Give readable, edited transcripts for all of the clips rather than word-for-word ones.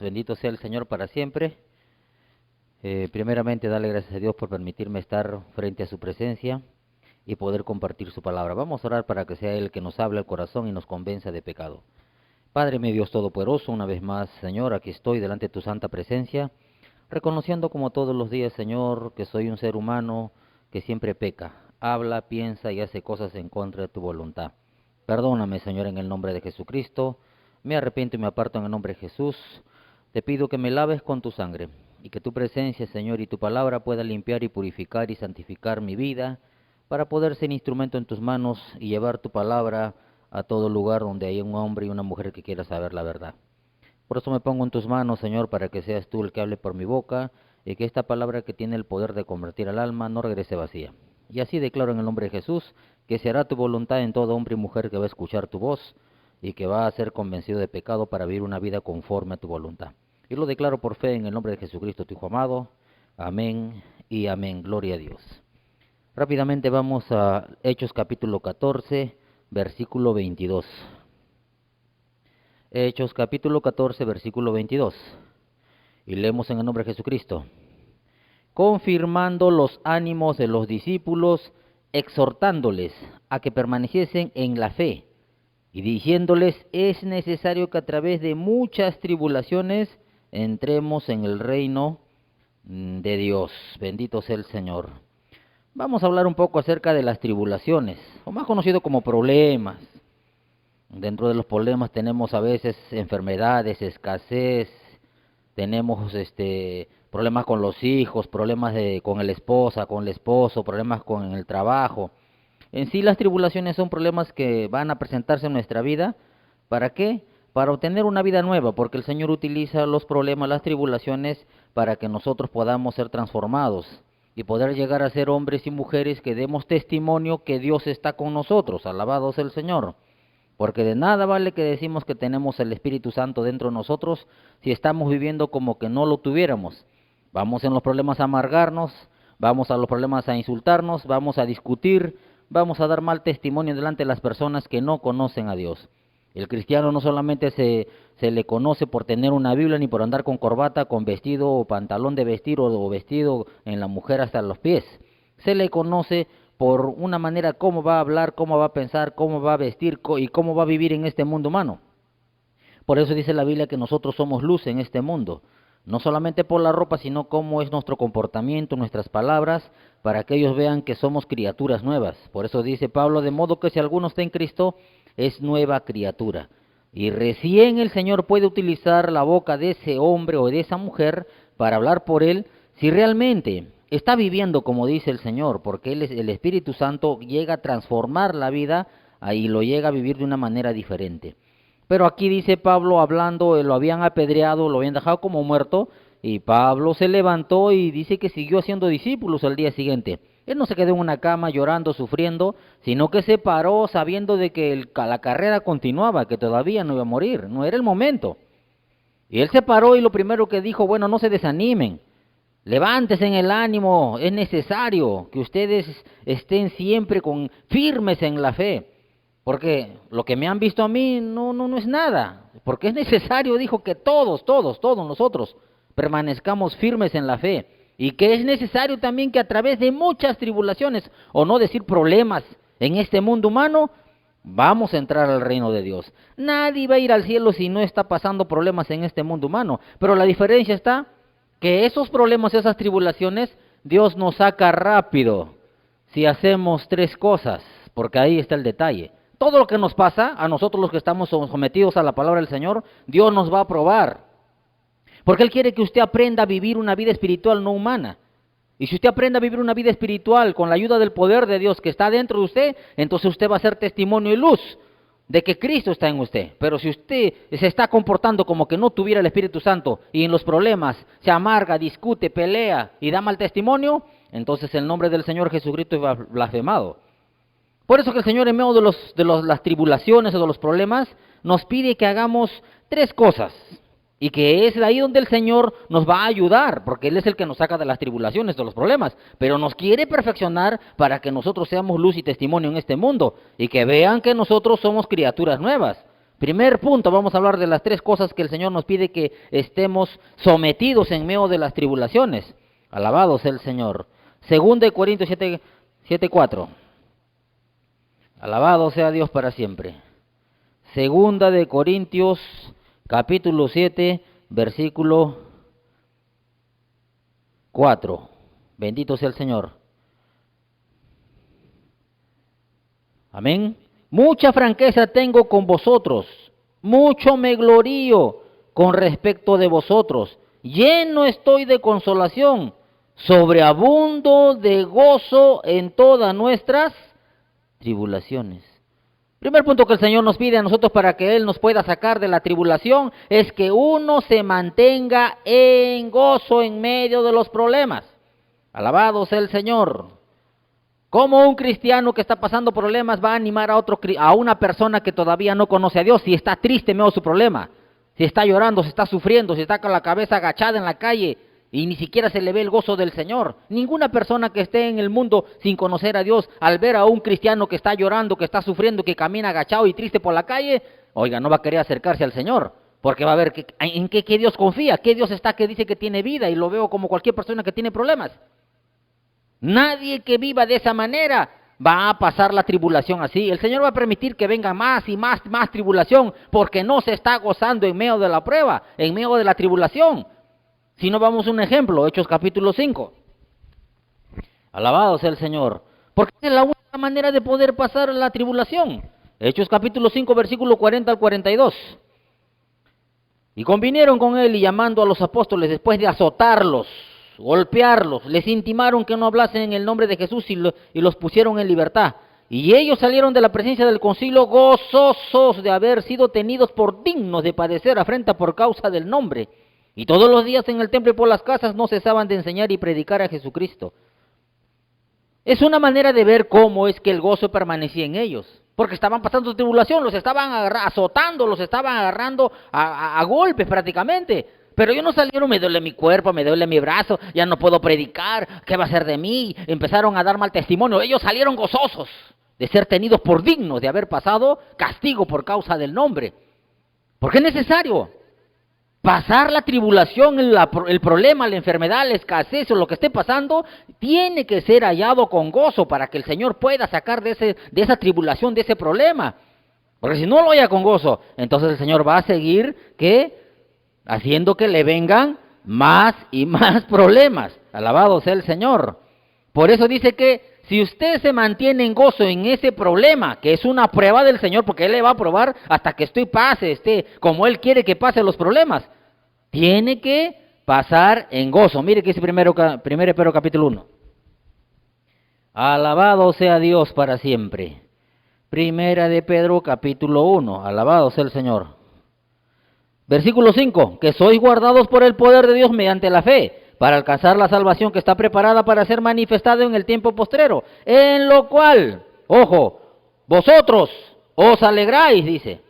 Bendito sea el Señor para siempre. Primeramente, darle gracias a Dios por permitirme estar frente a su presencia y poder compartir su palabra. Vamos a orar para que sea Él que nos hable al corazón y nos convenza de pecado. Padre mi Dios Todopoderoso, una vez más, Señor, aquí estoy delante de tu santa presencia, reconociendo como todos los días, Señor, que soy un ser humano que siempre peca, habla, piensa y hace cosas en contra de tu voluntad. Perdóname, Señor, en el nombre de Jesucristo, me arrepiento y me aparto en el nombre de Jesús. Te pido que me laves con tu sangre y que tu presencia, Señor, y tu palabra pueda limpiar y purificar y santificar mi vida para poder ser instrumento en tus manos y llevar tu palabra a todo lugar donde hay un hombre y una mujer que quiera saber la verdad. Por eso me pongo en tus manos, Señor, para que seas tú el que hable por mi boca y que esta palabra que tiene el poder de convertir al alma no regrese vacía. Y así declaro en el nombre de Jesús que se hará tu voluntad en todo hombre y mujer que va a escuchar tu voz y que va a ser convencido de pecado para vivir una vida conforme a tu voluntad. Y lo declaro por fe en el nombre de Jesucristo, tu Hijo amado. Amén y amén. Gloria a Dios. Rápidamente vamos a Hechos capítulo 14, versículo 22. Hechos capítulo 14, versículo 22. Y leemos en el nombre de Jesucristo. Confirmando los ánimos de los discípulos, exhortándoles a que permaneciesen en la fe, y diciéndoles, es necesario que a través de muchas tribulaciones entremos en el reino de Dios. Bendito sea el Señor. Vamos a hablar un poco acerca de las tribulaciones, o más conocido como problemas. Dentro de los problemas tenemos a veces enfermedades, escasez, tenemos problemas con los hijos, problemas con la esposa, con el esposo, problemas con el trabajo. En sí las tribulaciones son problemas que van a presentarse en nuestra vida. ¿Para qué? Para obtener una vida nueva, porque el Señor utiliza los problemas, las tribulaciones, para que nosotros podamos ser transformados y poder llegar a ser hombres y mujeres que demos testimonio que Dios está con nosotros. Alabado sea el Señor. Porque de nada vale que decimos que tenemos el Espíritu Santo dentro de nosotros si estamos viviendo como que no lo tuviéramos. Vamos en los problemas a amargarnos, vamos a los problemas a insultarnos, vamos a discutir, vamos a dar mal testimonio delante de las personas que no conocen a Dios. El cristiano no solamente se le conoce por tener una Biblia, ni por andar con corbata, con vestido o pantalón de vestir o vestido en la mujer hasta los pies. Se le conoce por una manera cómo va a hablar, cómo va a pensar, cómo va a vestir y cómo va a vivir en este mundo humano. Por eso dice la Biblia que nosotros somos luz en este mundo, no solamente por la ropa, sino cómo es nuestro comportamiento, nuestras palabras, para que ellos vean que somos criaturas nuevas. Por eso dice Pablo, de modo que si alguno está en Cristo, es nueva criatura. Y recién el Señor puede utilizar la boca de ese hombre o de esa mujer para hablar por él, si realmente está viviendo como dice el Señor, porque el Espíritu Santo llega a transformar la vida y lo llega a vivir de una manera diferente. Pero aquí dice Pablo hablando, lo habían apedreado, lo habían dejado como muerto, y Pablo se levantó y dice que siguió haciendo discípulos al día siguiente. Él no se quedó en una cama llorando, sufriendo, sino que se paró sabiendo de que la carrera continuaba, que todavía no iba a morir, no era el momento. Y él se paró y lo primero que dijo, bueno, no se desanimen, levántense en el ánimo, es necesario que ustedes estén siempre firmes en la fe. Porque lo que me han visto a mí no es nada. Porque es necesario, dijo, que todos nosotros permanezcamos firmes en la fe. Y que es necesario también que a través de muchas tribulaciones, o no decir problemas en este mundo humano, vamos a entrar al reino de Dios. Nadie va a ir al cielo si no está pasando problemas en este mundo humano. Pero la diferencia está que esos problemas, esas tribulaciones, Dios nos saca rápido si hacemos tres cosas. Porque ahí está el detalle. Todo lo que nos pasa, a nosotros los que estamos sometidos a la palabra del Señor, Dios nos va a probar. Porque Él quiere que usted aprenda a vivir una vida espiritual no humana. Y si usted aprende a vivir una vida espiritual con la ayuda del poder de Dios que está dentro de usted, entonces usted va a ser testimonio y luz de que Cristo está en usted. Pero si usted se está comportando como que no tuviera el Espíritu Santo y en los problemas se amarga, discute, pelea y da mal testimonio, entonces el nombre del Señor Jesucristo es blasfemado. Por eso que el Señor en medio de las tribulaciones o de los problemas nos pide que hagamos tres cosas. Y que es ahí donde el Señor nos va a ayudar, porque Él es el que nos saca de las tribulaciones, de los problemas. Pero nos quiere perfeccionar para que nosotros seamos luz y testimonio en este mundo. Y que vean que nosotros somos criaturas nuevas. Primer punto, vamos a hablar de las tres cosas que el Señor nos pide que estemos sometidos en medio de las tribulaciones. Alabado sea el Señor. Segunda de Corintios 7:4. Alabado sea Dios para siempre. Segunda de Corintios, capítulo 7, versículo 4. Bendito sea el Señor. Amén. Mucha franqueza tengo con vosotros, mucho me glorío con respecto de vosotros, lleno estoy de consolación, sobreabundo de gozo en todas nuestras tribulaciones. Primer punto que el Señor nos pide a nosotros para que Él nos pueda sacar de la tribulación es que uno se mantenga en gozo en medio de los problemas. Alabado sea el Señor. ¿Cómo un cristiano que está pasando problemas va a animar a una persona que todavía no conoce a Dios si está triste en medio de su problema? Si está llorando, si está sufriendo, si está con la cabeza agachada en la calle y ni siquiera se le ve el gozo del Señor. Ninguna persona que esté en el mundo sin conocer a Dios, al ver a un cristiano que está llorando, que está sufriendo, que camina agachado y triste por la calle, oiga, no va a querer acercarse al Señor. Porque va a ver en qué Dios confía, qué Dios está que dice que tiene vida y lo veo como cualquier persona que tiene problemas. Nadie que viva de esa manera va a pasar la tribulación así. El Señor va a permitir que venga más y más tribulación porque no se está gozando en medio de la prueba, en medio de la tribulación. Si no, vamos a un ejemplo, Hechos capítulo 5. Alabado sea el Señor. Porque es la única manera de poder pasar la tribulación. Hechos capítulo 5, versículo 40 al 42. Y convinieron con él y llamando a los apóstoles después de azotarlos, golpearlos, les intimaron que no hablasen en el nombre de Jesús y los pusieron en libertad. Y ellos salieron de la presencia del concilio gozosos de haber sido tenidos por dignos de padecer afrenta por causa del nombre. Y todos los días en el templo y por las casas no cesaban de enseñar y predicar a Jesucristo. Es una manera de ver cómo es que el gozo permanecía en ellos. Porque estaban pasando tribulación, los estaban azotando, los estaban agarrando a golpes prácticamente. Pero ellos no salieron, me duele mi cuerpo, me duele mi brazo, ya no puedo predicar, ¿qué va a ser de mí? Empezaron a dar mal testimonio. Ellos salieron gozosos de ser tenidos por dignos de haber pasado castigo por causa del nombre. Porque es necesario pasar la tribulación, el problema, la enfermedad, la escasez o lo que esté pasando, tiene que ser hallado con gozo para que el Señor pueda sacar de esa tribulación, de ese problema. Porque si no lo halla con gozo, entonces el Señor va a seguir haciendo que le vengan más y más problemas. Alabado sea el Señor. Por eso dice que si usted se mantiene en gozo en ese problema, que es una prueba del Señor, porque Él le va a probar hasta que esté como Él quiere que pase los problemas, tiene que pasar en gozo. Mire que dice primero Pedro capítulo 1. Alabado sea Dios para siempre. Primera de Pedro capítulo 1. Alabado sea el Señor. Versículo 5. Que sois guardados por el poder de Dios mediante la fe, para alcanzar la salvación que está preparada para ser manifestada en el tiempo postrero, en lo cual, ojo, vosotros os alegráis, dice,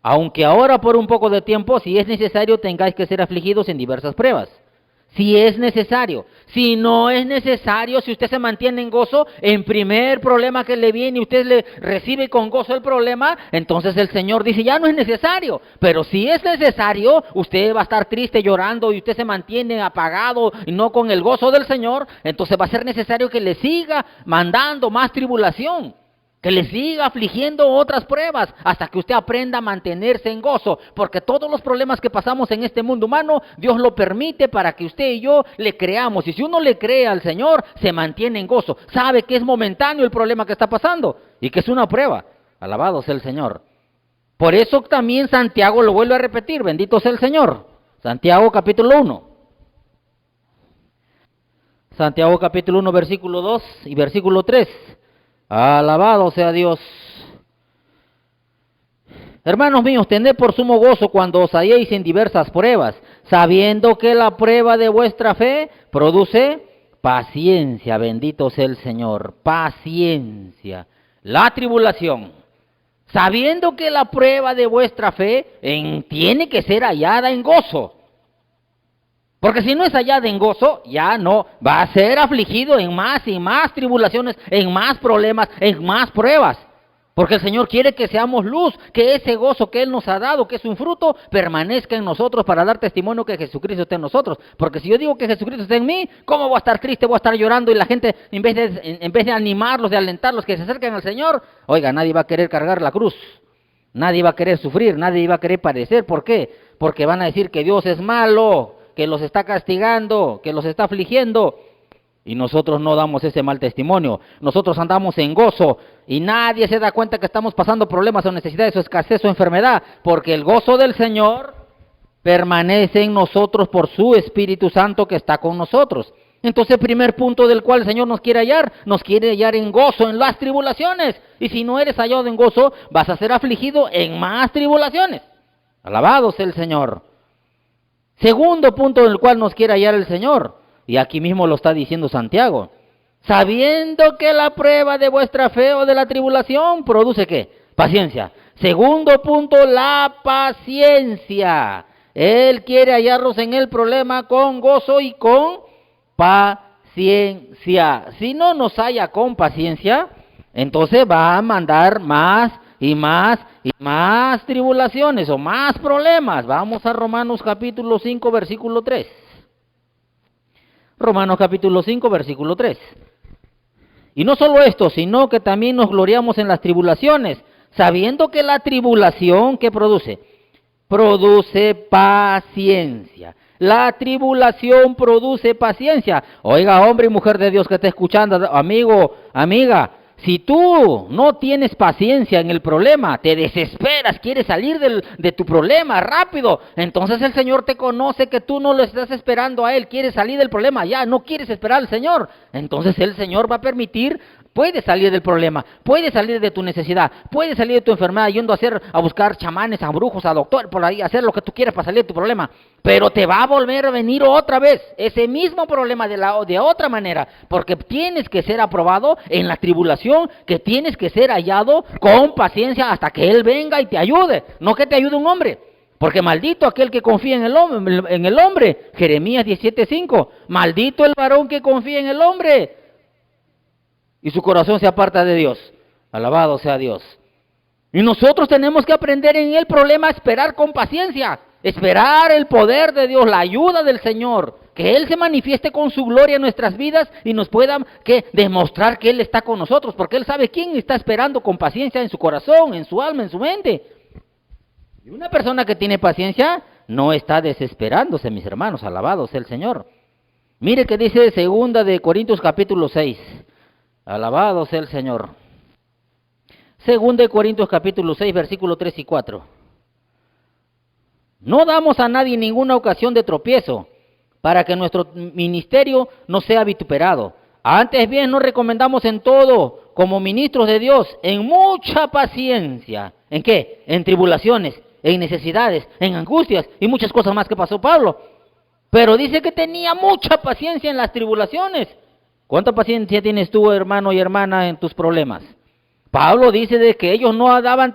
aunque ahora por un poco de tiempo, si es necesario, tengáis que ser afligidos en diversas pruebas. Si es necesario. Si no es necesario, si usted se mantiene en gozo, en primer problema que le viene y usted le recibe con gozo el problema, entonces el Señor dice, ya no es necesario. Pero si es necesario, usted va a estar triste, llorando, y usted se mantiene apagado y no con el gozo del Señor, entonces va a ser necesario que le siga mandando más tribulación, que le siga afligiendo otras pruebas hasta que usted aprenda a mantenerse en gozo, porque todos los problemas que pasamos en este mundo humano, Dios lo permite para que usted y yo le creamos. Y si uno le cree al Señor, se mantiene en gozo, sabe que es momentáneo el problema que está pasando y que es una prueba. Alabado sea el Señor. Por eso también Santiago lo vuelve a repetir, bendito sea el Señor. Santiago capítulo 1. Santiago capítulo 1, versículo 2 y versículo 3. Alabado sea Dios. Hermanos míos, tened por sumo gozo cuando os halléis en diversas pruebas, sabiendo que la prueba de vuestra fe produce paciencia. Bendito sea el Señor. Paciencia. La tribulación. Sabiendo que la prueba de vuestra fe tiene que ser hallada en gozo. Porque si no es hallada en gozo, ya no, va a ser afligido en más y más tribulaciones, en más problemas, en más pruebas. Porque el Señor quiere que seamos luz, que ese gozo que Él nos ha dado, que es un fruto, permanezca en nosotros para dar testimonio que Jesucristo está en nosotros. Porque si yo digo que Jesucristo está en mí, ¿cómo voy a estar triste, voy a estar llorando? Y la gente, en vez de animarlos, de alentarlos, que se acerquen al Señor, oiga, nadie va a querer cargar la cruz. Nadie va a querer sufrir, nadie va a querer padecer. ¿Por qué? Porque van a decir que Dios es malo, que los está castigando, que los está afligiendo. Y nosotros no damos ese mal testimonio. Nosotros andamos en gozo y nadie se da cuenta que estamos pasando problemas o necesidades o escasez o enfermedad, porque el gozo del Señor permanece en nosotros por su Espíritu Santo que está con nosotros. Entonces, el primer punto del cual el Señor nos quiere hallar en gozo en las tribulaciones. Y si no eres hallado en gozo, vas a ser afligido en más tribulaciones. Alabado sea el Señor. Segundo punto del cual nos quiere hallar el Señor. Y aquí mismo lo está diciendo Santiago. Sabiendo que la prueba de vuestra fe o de la tribulación produce ¿qué? Paciencia. Segundo punto, la paciencia. Él quiere hallarnos en el problema con gozo y con paciencia. Si no nos halla con paciencia, entonces va a mandar más y más y más tribulaciones o más problemas. Vamos a Romanos capítulo 5, versículo 3. Romanos capítulo 5, versículo 3. Y no solo esto, sino que también nos gloriamos en las tribulaciones, sabiendo que la tribulación, ¿qué produce? Produce paciencia. La tribulación produce paciencia. Oiga, hombre y mujer de Dios que está escuchando, amigo, amiga, si tú no tienes paciencia en el problema, te desesperas, quieres salir de tu problema rápido, entonces el Señor te conoce que tú no lo estás esperando a Él, quieres salir del problema ya, no quieres esperar al Señor, entonces el Señor va a permitir, puedes salir del problema, puedes salir de tu necesidad, puedes salir de tu enfermedad yendo a buscar chamanes, a brujos, a doctores, por ahí, a hacer lo que tú quieras para salir de tu problema, pero te va a volver a venir otra vez ese mismo problema de otra manera, porque tienes que ser aprobado en la tribulación, que tienes que ser hallado con paciencia hasta que Él venga y te ayude, no que te ayude un hombre. Porque maldito aquel que confía en el hombre, Jeremías 17:5, maldito el varón que confía en el hombre y su corazón se aparta de Dios. Alabado sea Dios. Y nosotros tenemos que aprender en el problema a esperar con paciencia, esperar el poder de Dios, la ayuda del Señor, que Él se manifieste con su gloria en nuestras vidas y nos pueda demostrar que Él está con nosotros, porque Él sabe quién está esperando con paciencia en su corazón, en su alma, en su mente. Y una persona que tiene paciencia no está desesperándose, mis hermanos, alabado sea el Señor. Mire que dice 2 de Corintios capítulo 6, alabado sea el Señor. 2 de Corintios capítulo 6, versículo 3 y 4. No damos a nadie ninguna ocasión de tropiezo para que nuestro ministerio no sea vituperado. Antes bien nos recomendamos en todo, como ministros de Dios, en mucha paciencia. ¿En qué? En tribulaciones, en necesidades, en angustias y muchas cosas más que pasó Pablo. Pero dice que tenía mucha paciencia en las tribulaciones. ¿Cuánta paciencia tienes tú, hermano y hermana, en tus problemas? Pablo dice de que ellos no daban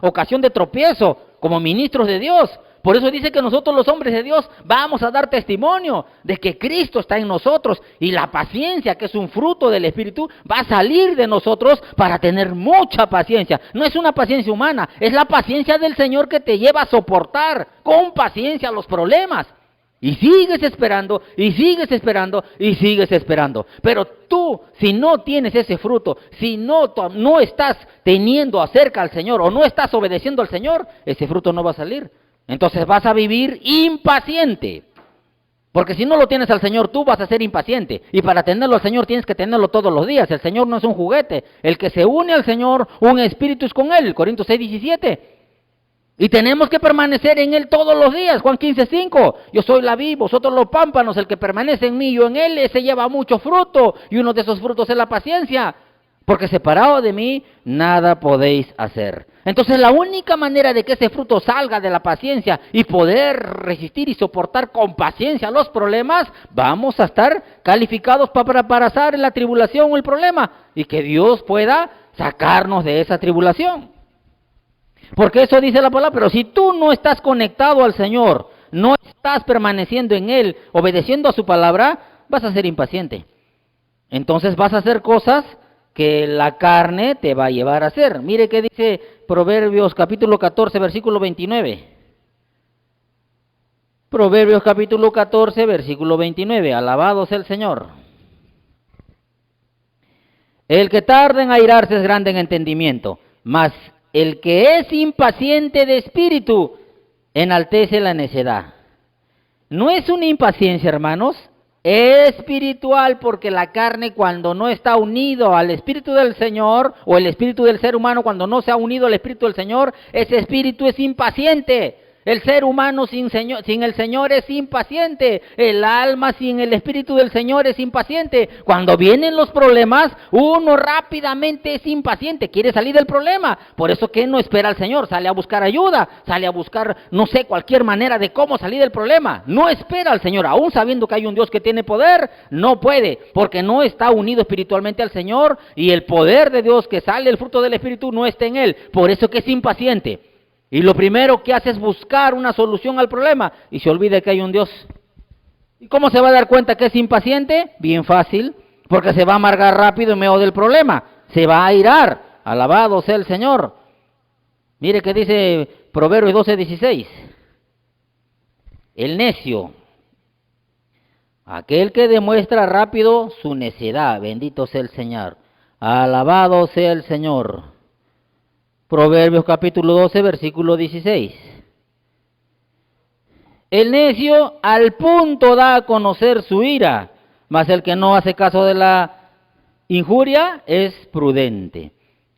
ocasión de tropiezo como ministros de Dios. Por eso dice que nosotros los hombres de Dios vamos a dar testimonio de que Cristo está en nosotros y la paciencia, que es un fruto del Espíritu, va a salir de nosotros para tener mucha paciencia. No es una paciencia humana, es la paciencia del Señor que te lleva a soportar con paciencia los problemas. Y sigues esperando, y sigues esperando, y sigues esperando. Pero tú, si no tienes ese fruto, si no estás teniendo acerca al Señor, o no estás obedeciendo al Señor, ese fruto no va a salir. Entonces vas a vivir impaciente. Porque si no lo tienes al Señor, tú vas a ser impaciente. Y para tenerlo al Señor tienes que tenerlo todos los días. El Señor no es un juguete. El que se une al Señor, un espíritu es con Él. Corintios 6:17. Y tenemos que permanecer en Él todos los días. Juan 15:5. Yo soy la vid, vosotros los pámpanos. El que permanece en mí y yo en Él, ese lleva mucho fruto. Y uno de esos frutos es la paciencia. Porque separado de mí, nada podéis hacer. Entonces la única manera de que ese fruto salga de la paciencia y poder resistir y soportar con paciencia los problemas, vamos a estar calificados para pasar la tribulación o el problema. Y que Dios pueda sacarnos de esa tribulación. Porque eso dice la palabra, pero si tú no estás conectado al Señor, no estás permaneciendo en Él, obedeciendo a su palabra, vas a ser impaciente. Entonces vas a hacer cosas que la carne te va a llevar a hacer. Mire qué dice Proverbios capítulo 14, versículo 29. Proverbios capítulo 14, versículo 29. Alabado sea el Señor. El que tarda en airarse es grande en entendimiento, mas el que es impaciente de espíritu enaltece la necedad. No es una impaciencia, hermanos, es espiritual, porque la carne, cuando no está unido al Espíritu del Señor, o el espíritu del ser humano cuando no se ha unido al Espíritu del Señor, ese espíritu es impaciente. El ser humano sin el Señor es impaciente. El alma sin el Espíritu del Señor es impaciente. Cuando vienen los problemas, uno rápidamente es impaciente, quiere salir del problema. Por eso que no espera al Señor, sale a buscar ayuda, sale a buscar, no sé, cualquier manera de cómo salir del problema. No espera al Señor, aún sabiendo que hay un Dios que tiene poder, no puede, porque no está unido espiritualmente al Señor, y el poder de Dios que sale, el fruto del Espíritu, no está en él. Por eso que es impaciente. Y lo primero que hace es buscar una solución al problema y se olvida que hay un Dios. ¿Y cómo se va a dar cuenta que es impaciente? Bien fácil, porque se va a amargar rápido en medio del problema, se va a airar. Alabado sea el Señor. Mire que dice Proverbios 12:16. El necio, aquel que demuestra rápido su necedad, bendito sea el Señor. Alabado sea el Señor. Proverbios capítulo 12, versículo 16. El necio al punto da a conocer su ira, mas el que no hace caso de la injuria es prudente.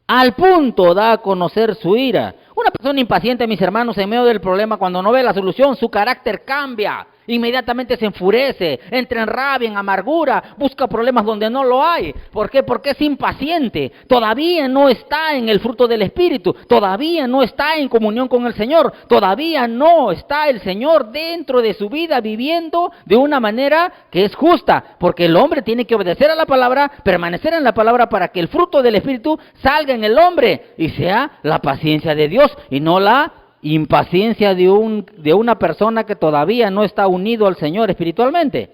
Al punto da a conocer su ira. Una persona impaciente, mis hermanos, en medio del problema, cuando no ve la solución, su carácter cambia. Inmediatamente se enfurece, entra en rabia, en amargura, busca problemas donde no lo hay. ¿Por qué? Porque es impaciente. Todavía no está en el fruto del Espíritu. Todavía no está en comunión con el Señor. Todavía no está el Señor dentro de su vida, viviendo de una manera que es justa. Porque el hombre tiene que obedecer a la palabra, permanecer en la palabra, para que el fruto del Espíritu salga en el hombre y sea la paciencia de Dios y no la impaciencia de una persona que todavía no está unido al Señor espiritualmente.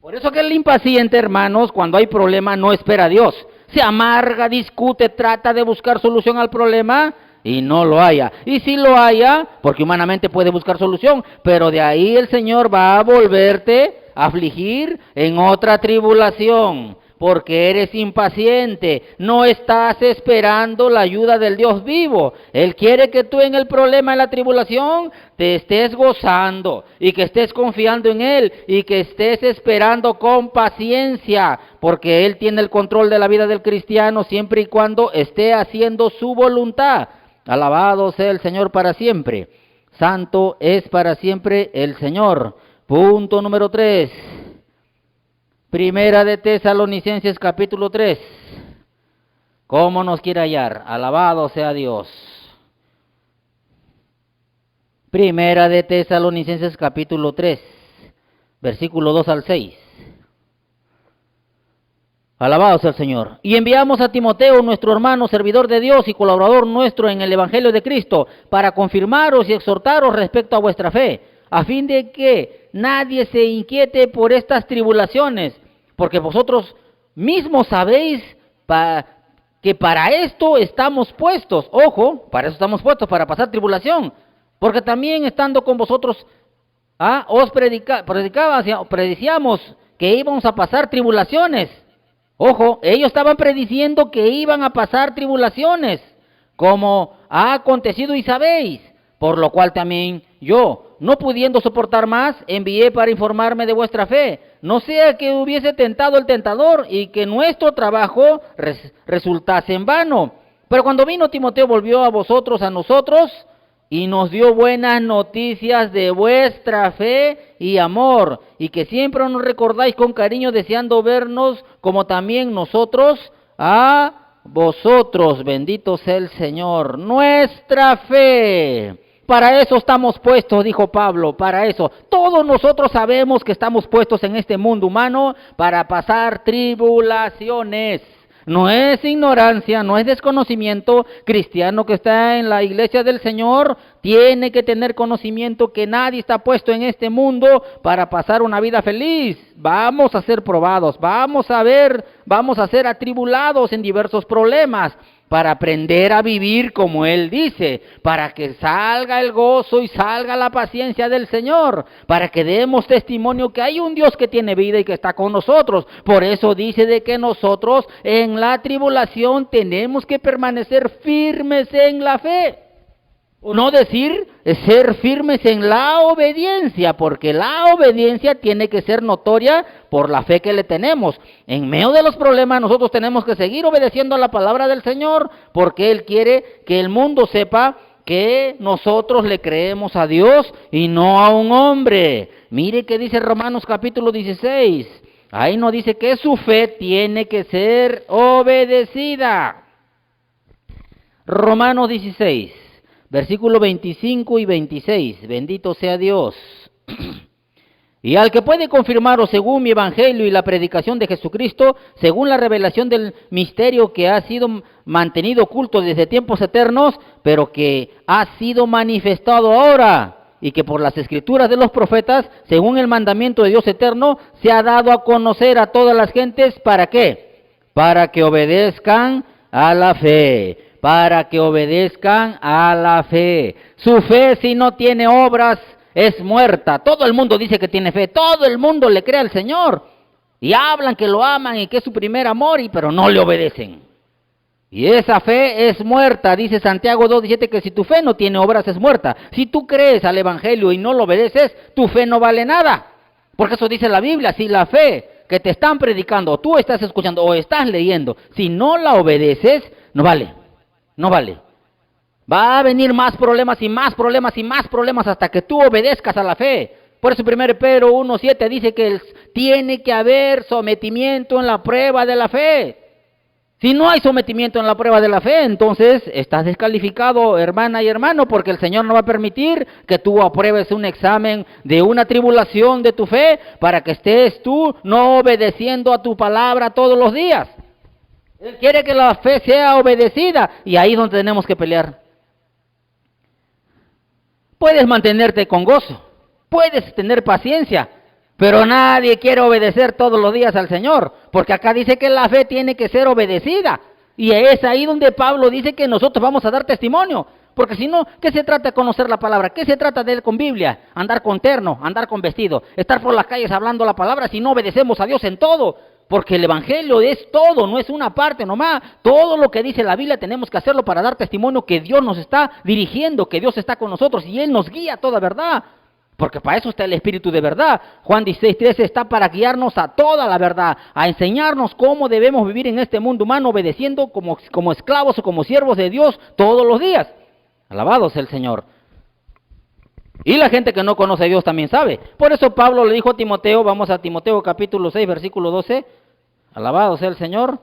Por eso que el impaciente, hermanos, cuando hay problema no espera a Dios. Se amarga, discute, trata de buscar solución al problema y no lo haya. Y si lo haya, porque humanamente puede buscar solución, pero de ahí el Señor va a volverte a afligir en otra tribulación. Porque eres impaciente, no estás esperando la ayuda del Dios vivo. Él quiere que tú en el problema, en la tribulación, te estés gozando y que estés confiando en Él y que estés esperando con paciencia, porque Él tiene el control de la vida del cristiano siempre y cuando esté haciendo su voluntad. Alabado sea el Señor para siempre. Santo es para siempre el Señor. Punto número 3. Primera de Tesalonicenses capítulo 3. ¿Cómo nos quiere hallar? Alabado sea Dios. Primera de Tesalonicenses capítulo 3, versículo 2 al 6. Alabado sea el Señor. Y enviamos a Timoteo, nuestro hermano, servidor de Dios y colaborador nuestro en el Evangelio de Cristo, para confirmaros y exhortaros respecto a vuestra fe, a fin de que nadie se inquiete por estas tribulaciones, porque vosotros mismos sabéis que para esto estamos puestos. Ojo, para eso estamos puestos, para pasar tribulación, porque también estando con vosotros, os predicábamos que íbamos a pasar tribulaciones. Ojo, ellos estaban prediciendo que iban a pasar tribulaciones, como ha acontecido y sabéis, por lo cual también yo, no pudiendo soportar más, envié para informarme de vuestra fe, no sea que hubiese tentado el tentador y que nuestro trabajo resultase en vano. Pero cuando vino Timoteo, volvió a nosotros, y nos dio buenas noticias de vuestra fe y amor, y que siempre nos recordáis con cariño, deseando vernos como también nosotros a vosotros. Bendito sea el Señor. Nuestra fe, para eso estamos puestos, dijo Pablo, para eso. Todos nosotros sabemos que estamos puestos en este mundo humano para pasar tribulaciones. No es ignorancia, no es desconocimiento. Cristiano que está en la iglesia del Señor tiene que tener conocimiento que nadie está puesto en este mundo para pasar una vida feliz. Vamos a ser probados, vamos a ser atribulados en diversos problemas, para aprender a vivir como Él dice, para que salga el gozo y salga la paciencia del Señor, para que demos testimonio que hay un Dios que tiene vida y que está con nosotros. Por eso dice de que nosotros en la tribulación tenemos que permanecer firmes en la fe. O no decir ser firmes en la obediencia, porque la obediencia tiene que ser notoria por la fe que le tenemos. En medio de los problemas nosotros tenemos que seguir obedeciendo a la palabra del Señor, porque Él quiere que el mundo sepa que nosotros le creemos a Dios y no a un hombre. Mire que dice Romanos capítulo 16. Ahí nos dice que su fe tiene que ser obedecida. Romanos 16. Versículos 25 y 26, bendito sea Dios. Y al que puede confirmaros según mi evangelio y la predicación de Jesucristo, según la revelación del misterio que ha sido mantenido oculto desde tiempos eternos, pero que ha sido manifestado ahora, y que por las escrituras de los profetas, según el mandamiento de Dios eterno, se ha dado a conocer a todas las gentes, ¿para qué? Para que obedezcan a la fe. Para que obedezcan a la fe. Su fe, si no tiene obras, es muerta. Todo el mundo dice que tiene fe, todo el mundo le cree al Señor, y hablan que lo aman y que es su primer amor, pero no le obedecen. Y esa fe es muerta. Dice Santiago 2:17 que si tu fe no tiene obras es muerta. Si tú crees al Evangelio y no lo obedeces, tu fe no vale nada. Porque eso dice la Biblia. Si la fe que te están predicando, o tú estás escuchando, o estás leyendo, si no la obedeces, no vale. No vale. Va a venir más problemas y más problemas y más problemas hasta que tú obedezcas a la fe. Por eso 1 Pedro 1:7 dice que tiene que haber sometimiento en la prueba de la fe. Si no hay sometimiento en la prueba de la fe, entonces estás descalificado, hermana y hermano, porque el Señor no va a permitir que tú apruebes un examen de una tribulación de tu fe para que estés tú no obedeciendo a tu palabra todos los días. Él quiere que la fe sea obedecida, y ahí es donde tenemos que pelear. Puedes mantenerte con gozo, puedes tener paciencia, pero nadie quiere obedecer todos los días al Señor, porque acá dice que la fe tiene que ser obedecida, y es ahí donde Pablo dice que nosotros vamos a dar testimonio, porque si no, ¿qué se trata de conocer la palabra? ¿Qué se trata de ir con Biblia? Andar con terno, andar con vestido, estar por las calles hablando la palabra si no obedecemos a Dios en todo. Porque el Evangelio es todo, no es una parte nomás. Todo lo que dice la Biblia tenemos que hacerlo para dar testimonio que Dios nos está dirigiendo, que Dios está con nosotros y Él nos guía a toda verdad. Porque para eso está el Espíritu de verdad. Juan 16:13 está para guiarnos a toda la verdad, a enseñarnos cómo debemos vivir en este mundo humano, obedeciendo como esclavos o como siervos de Dios todos los días. Alabado sea el Señor. Y la gente que no conoce a Dios también sabe. Por eso Pablo le dijo a Timoteo, vamos a Timoteo capítulo 6, versículo 12. Alabado sea el Señor.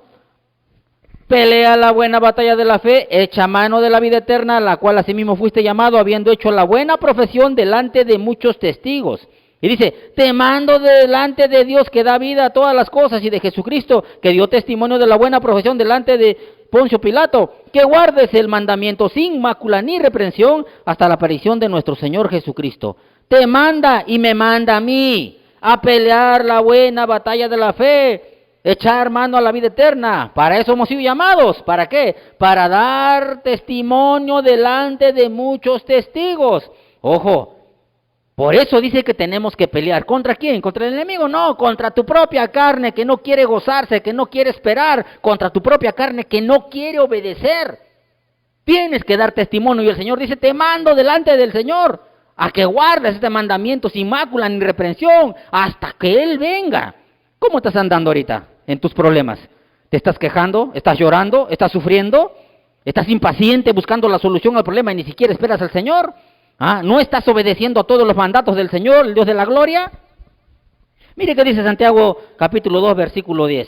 Pelea la buena batalla de la fe, echa mano de la vida eterna, la cual asimismo fuiste llamado, habiendo hecho la buena profesión delante de muchos testigos. Y dice, te mando delante de Dios que da vida a todas las cosas, y de Jesucristo que dio testimonio de la buena profesión delante de Poncio Pilato, que guardes el mandamiento sin mácula ni reprensión hasta la aparición de nuestro Señor Jesucristo. Te manda y me manda a mí a pelear la buena batalla de la fe, echar mano a la vida eterna. Para eso hemos sido llamados. ¿Para qué? Para dar testimonio delante de muchos testigos. Ojo, por eso dice que tenemos que pelear. ¿Contra quién? ¿Contra el enemigo? No, contra tu propia carne que no quiere gozarse, que no quiere esperar. Contra tu propia carne que no quiere obedecer. Tienes que dar testimonio, y el Señor dice, te mando delante del Señor a que guardes este mandamiento sin mácula ni reprensión hasta que Él venga. ¿Cómo estás andando ahorita en tus problemas? ¿Te estás quejando? ¿Estás llorando? ¿Estás sufriendo? ¿Estás impaciente buscando la solución al problema y ni siquiera esperas al Señor? ¿No estás obedeciendo a todos los mandatos del Señor, el Dios de la gloria? Mire qué dice Santiago capítulo 2, versículo 10.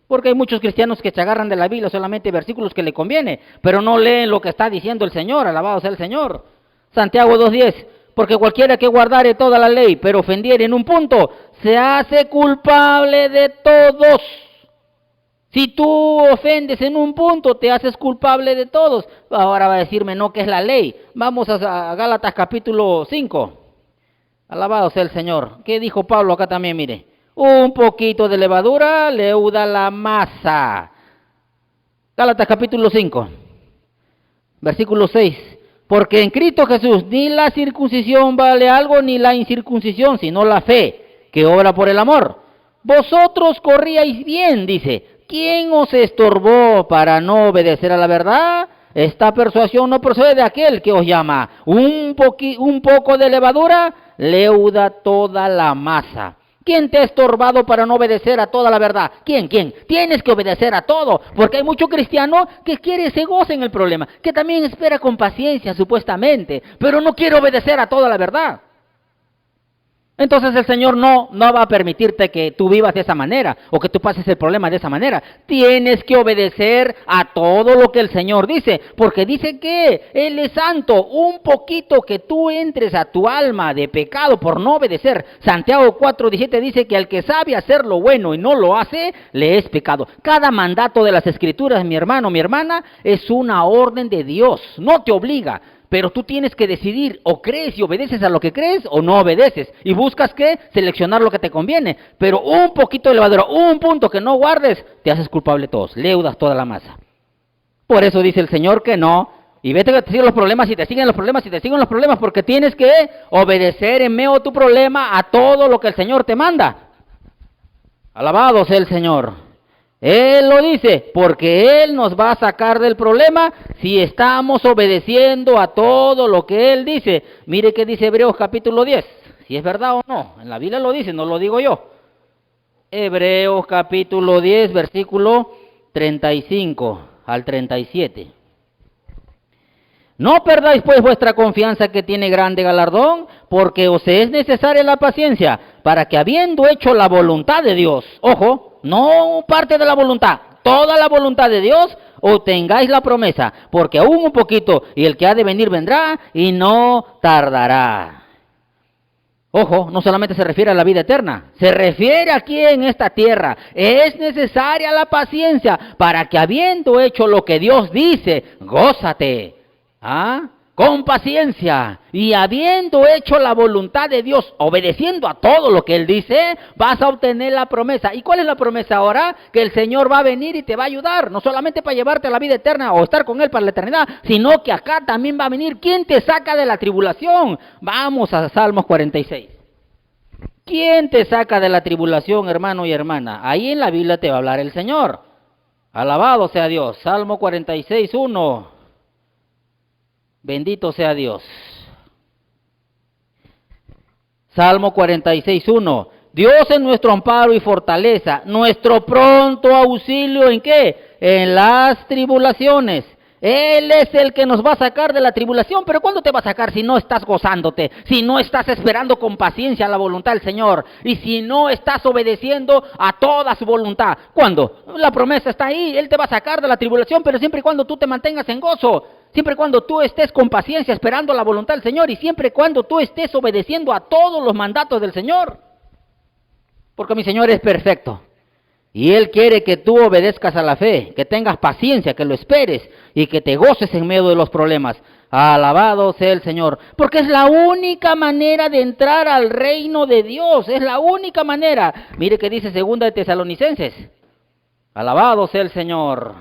Porque hay muchos cristianos que se agarran de la Biblia solamente versículos que le conviene, pero no leen lo que está diciendo el Señor. Alabado sea el Señor. Santiago 2:10. Porque cualquiera que guardare toda la ley, pero ofendiere en un punto, se hace culpable de todos. Si tú ofendes en un punto, te haces culpable de todos. Ahora va a decirme, no, que es la ley. Vamos a Gálatas capítulo 5. Alabado sea el Señor. ¿Qué dijo Pablo acá también? Mire, un poquito de levadura leuda la masa. Gálatas capítulo 5, versículo 6. Porque en Cristo Jesús ni la circuncisión vale algo, ni la incircuncisión, sino la fe, que obra por el amor. Vosotros corríais bien, dice. ¿Quién os estorbó para no obedecer a la verdad? Esta persuasión no procede de aquel que os llama. Un poco de levadura leuda toda la masa. ¿Quién te ha estorbado para no obedecer a toda la verdad? ¿Quién? Tienes que obedecer a todo, porque hay mucho cristiano que quiere se goza en el problema, que también espera con paciencia supuestamente, pero no quiere obedecer a toda la verdad. Entonces el Señor no va a permitirte que tú vivas de esa manera o que tú pases el problema de esa manera. Tienes que obedecer a todo lo que el Señor dice, porque dice que Él es santo. Un poquito que tú entres a tu alma de pecado por no obedecer. Santiago 4:17 dice que al que sabe hacer lo bueno y no lo hace, le es pecado. Cada mandato de las Escrituras, mi hermano, mi hermana, es una orden de Dios, no te obliga. Pero tú tienes que decidir, o crees y obedeces a lo que crees, o no obedeces. Y buscas que seleccionar lo que te conviene. Pero un poquito de levadura, un punto que no guardes, te haces culpable de todos, leudas toda la masa. Por eso dice el Señor que no. Y vete que te siguen los problemas, y te siguen los problemas, y te siguen los problemas, porque tienes que obedecer en medio de tu problema a todo lo que el Señor te manda. Alabado sea el Señor. Él lo dice, porque Él nos va a sacar del problema si estamos obedeciendo a todo lo que Él dice. Mire qué dice Hebreos capítulo 10, si es verdad o no. En la Biblia lo dice, no lo digo yo. Hebreos capítulo 10, versículo 35 al 37. No perdáis pues vuestra confianza, que tiene grande galardón, porque os es necesaria la paciencia, para que habiendo hecho la voluntad de Dios, ojo, no parte de la voluntad, toda la voluntad de Dios, obtengáis la promesa, porque aún un poquito, y el que ha de venir vendrá, y no tardará. Ojo, no solamente se refiere a la vida eterna, se refiere aquí en esta tierra. Es necesaria la paciencia, para que habiendo hecho lo que Dios dice, gózate. Con paciencia, y habiendo hecho la voluntad de Dios, obedeciendo a todo lo que Él dice, vas a obtener la promesa. ¿Y cuál es la promesa ahora? Que el Señor va a venir y te va a ayudar, no solamente para llevarte a la vida eterna o estar con Él para la eternidad, sino que acá también va a venir. ¿Quién te saca de la tribulación? Vamos a Salmos 46. ¿Quién te saca de la tribulación, hermano y hermana? Ahí en la Biblia te va a hablar el Señor. Alabado sea Dios. Salmo 46, 1. Bendito sea Dios. Salmo 46:1. Dios es nuestro amparo y fortaleza, nuestro pronto auxilio, ¿en qué? En las tribulaciones. Él es el que nos va a sacar de la tribulación, pero ¿cuándo te va a sacar si no estás gozándote? Si no estás esperando con paciencia la voluntad del Señor, y si no estás obedeciendo a toda su voluntad. ¿Cuándo? La promesa está ahí, Él te va a sacar de la tribulación, pero siempre y cuando tú te mantengas en gozo, siempre y cuando tú estés con paciencia esperando la voluntad del Señor, y siempre y cuando tú estés obedeciendo a todos los mandatos del Señor. Porque mi Señor es perfecto. Y Él quiere que tú obedezcas a la fe, que tengas paciencia, que lo esperes y que te goces en medio de los problemas. Alabado sea el Señor, porque es la única manera de entrar al reino de Dios, es la única manera. Mire que dice 2 de Tesalonicenses. Alabado sea el Señor.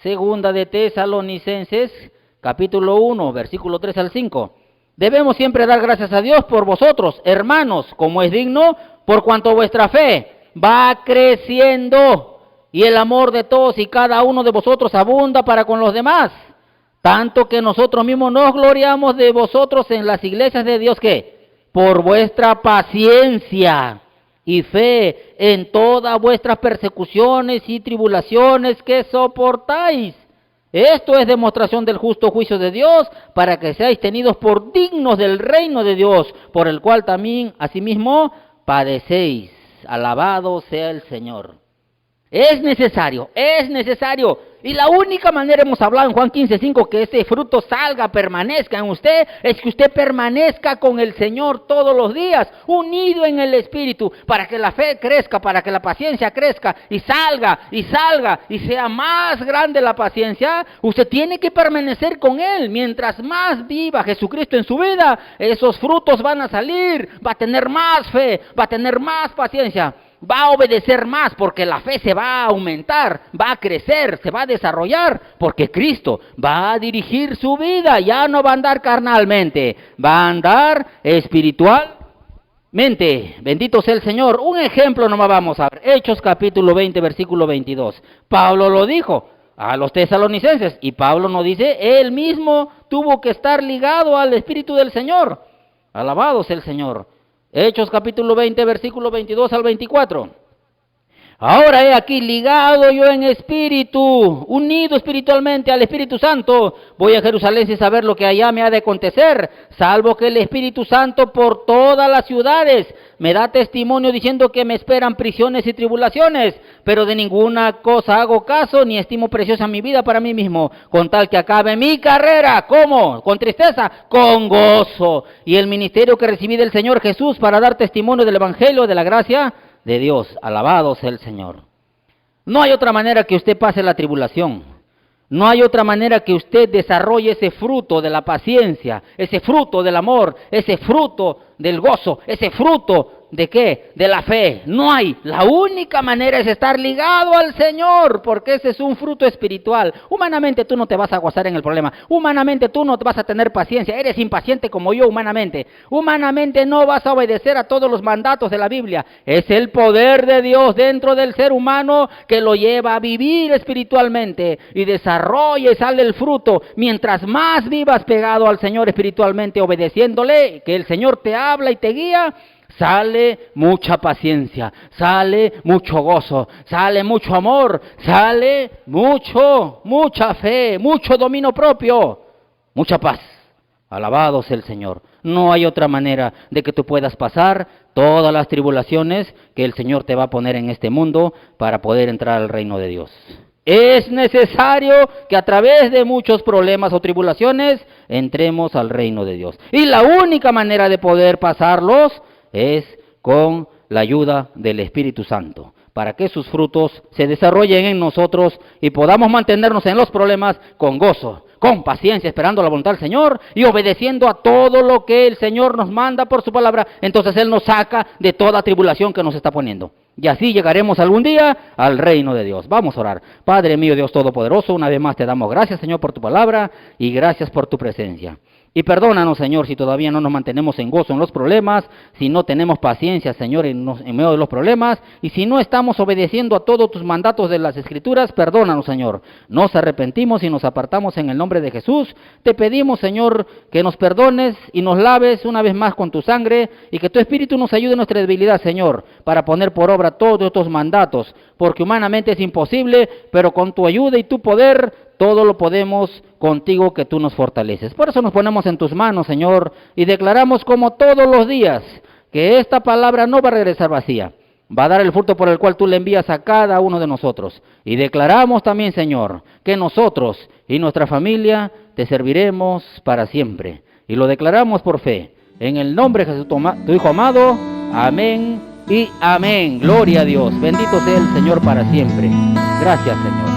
2 de Tesalonicenses, capítulo 1, versículo 3 al 5. Debemos siempre dar gracias a Dios por vosotros, hermanos, como es digno, por cuanto vuestra fe va creciendo y el amor de todos y cada uno de vosotros abunda para con los demás, tanto que nosotros mismos nos gloriamos de vosotros en las iglesias de Dios, que por vuestra paciencia y fe en todas vuestras persecuciones y tribulaciones que soportáis. Esto es demostración del justo juicio de Dios, para que seáis tenidos por dignos del reino de Dios, por el cual también asimismo padecéis. Alabado sea el Señor. Es necesario, Y la única manera, hemos hablado en Juan 15:5, que ese fruto salga, permanezca en usted, es que usted permanezca con el Señor todos los días, unido en el Espíritu, para que la fe crezca, para que la paciencia crezca, y salga, y sea más grande la paciencia. Usted tiene que permanecer con Él. Mientras más viva Jesucristo en su vida, esos frutos van a salir, va a tener más fe, va a tener más paciencia, va a obedecer más, porque la fe se va a aumentar, va a crecer, se va a desarrollar, porque Cristo va a dirigir su vida. Ya no va a andar carnalmente, va a andar espiritualmente. Bendito sea el Señor. Un ejemplo nomás vamos a ver. Hechos capítulo 20, versículo 22. Pablo lo dijo a los tesalonicenses, y Pablo nos dice, él mismo tuvo que estar ligado al Espíritu del Señor. Alabado sea el Señor. Hechos capítulo 20, versículo 22 al 24. Ahora he aquí, ligado yo en espíritu, unido espiritualmente al Espíritu Santo, voy a Jerusalén sin saber lo que allá me ha de acontecer, salvo que el Espíritu Santo por todas las ciudades me da testimonio diciendo que me esperan prisiones y tribulaciones, pero de ninguna cosa hago caso, ni estimo preciosa mi vida para mí mismo, con tal que acabe mi carrera. ¿Cómo? ¿Con tristeza? Con gozo. Y el ministerio que recibí del Señor Jesús para dar testimonio del Evangelio de la gracia de Dios. Alabado sea el Señor. No hay otra manera que usted pase la tribulación. No hay otra manera que usted desarrolle ese fruto de la paciencia, ese fruto del amor, ese fruto del gozo, ese fruto ¿de qué? De la fe. No hay. La única manera es estar ligado al Señor, porque ese es un fruto espiritual. Humanamente tú no te vas a gozar en el problema. Humanamente tú no vas a tener paciencia. Eres impaciente como yo humanamente. Humanamente no vas a obedecer a todos los mandatos de la Biblia. Es el poder de Dios dentro del ser humano que lo lleva a vivir espiritualmente y desarrolla y sale el fruto. Mientras más vivas pegado al Señor espiritualmente, obedeciéndole, que el Señor te habla y te guía, sale mucha paciencia, sale mucho gozo, sale mucho amor, sale mucha fe, mucho dominio propio, mucha paz. Alabado sea el Señor. No hay otra manera de que tú puedas pasar todas las tribulaciones que el Señor te va a poner en este mundo para poder entrar al reino de Dios. Es necesario que a través de muchos problemas o tribulaciones entremos al reino de Dios. Y la única manera de poder pasarlos es con la ayuda del Espíritu Santo, para que sus frutos se desarrollen en nosotros y podamos mantenernos en los problemas con gozo, con paciencia, esperando la voluntad del Señor y obedeciendo a todo lo que el Señor nos manda por su palabra. Entonces Él nos saca de toda tribulación que nos está poniendo. Y así llegaremos algún día al reino de Dios. Vamos a orar. Padre mío, Dios Todopoderoso, una vez más te damos gracias, Señor, por tu palabra y gracias por tu presencia. Y perdónanos, Señor, si todavía no nos mantenemos en gozo en los problemas, si no tenemos paciencia, Señor, en medio de los problemas, y si no estamos obedeciendo a todos tus mandatos de las Escrituras, perdónanos, Señor. Nos arrepentimos y nos apartamos en el nombre de Jesús. Te pedimos, Señor, que nos perdones y nos laves una vez más con tu sangre, y que tu Espíritu nos ayude en nuestra debilidad, Señor, para poner por obra todos estos mandatos, porque humanamente es imposible, pero con tu ayuda y tu poder, todo lo podemos contigo que tú nos fortaleces. Por eso nos ponemos en tus manos, Señor, y declaramos como todos los días que esta palabra no va a regresar vacía. Va a dar el fruto por el cual tú le envías a cada uno de nosotros. Y declaramos también, Señor, que nosotros y nuestra familia te serviremos para siempre. Y lo declaramos por fe. En el nombre de Jesús, tu Hijo amado. Amén y amén. Gloria a Dios. Bendito sea el Señor para siempre. Gracias, Señor.